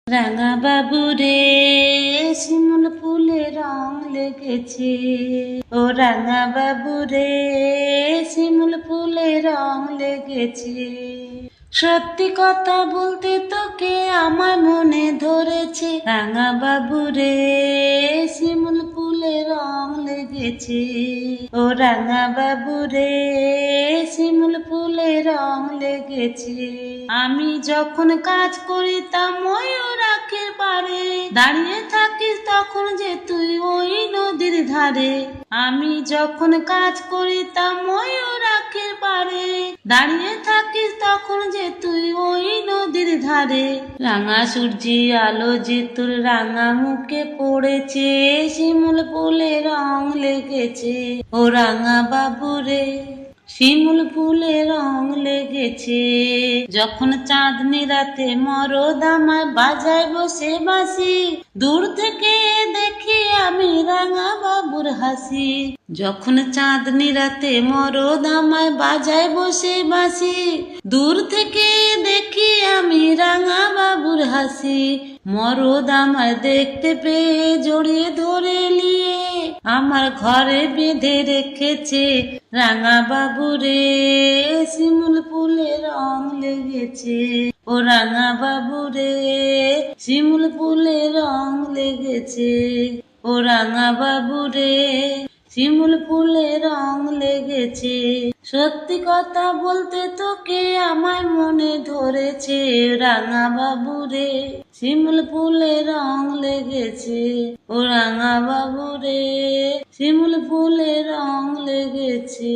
রাঙা বাবু রে শিমুল ফুলে রং লেগেছে, ও রাঙা বাবু রে শিমুল ফুলে রং লেগেছে। সত্যি কথা বলতে তোকে আমার মনে ধরেছে, রাঙা বাবু রে শিমুল ফুলে রং লেগেছে, ও রাঙা বাবু রে শিমুল ফুলে রং লেগেছে। আমি যখন কাজ করিতাম ময়ূর আখের পারে, দাঁড়িয়ে থাকিস তখন যে তুই ওই নদীর ধারে। আমি যখন কাজ করিতাম ময়ূর আখের পারে, দাঁড়িয়ে থাকিস তখন যে তুই ওই নদীর ধারে। রাঙা সূর্যি আলো যে তোর রাঙা মুখে পড়েছে, শিমুল ফুলে রং লেগেছে, ও রাঙা বাবু রে শিমুল ফুলে রং লেগেছে। যখন চাঁদনি রাতে মরদ আমায় বাজায় বসে বাঁশি, দূর থেকে দেখি আমি রাঙা বাবুর হাসি। যখন চাঁদনি রাতে মরদ আমায় বাজায় বসে বাঁশি, দূর থেকে দেখি আমি রাঙা বাবুর হাসি। মরদ আমায় দেখতে পেয়ে জড়িয়ে ধরে নিয়ে আমার ঘরে বেঁধে রেখেছে, রাঙা বাবু রে শিমুল ফুলে রং লেগেছে, ও রাঙা বাবু রে শিমুল ফুলে রং লেগেছে, ও রাঙা বাবু রে শিমুল ফুলে রং লেগেছে। সত্যি কথা বলতে তোকে আমার মনে ধরেছে, রাঙা বাবু রে শিমুল ফুলে রং লেগেছে, ও রাঙা বাবু রে শিমুল ফুলে রং লেগেছে।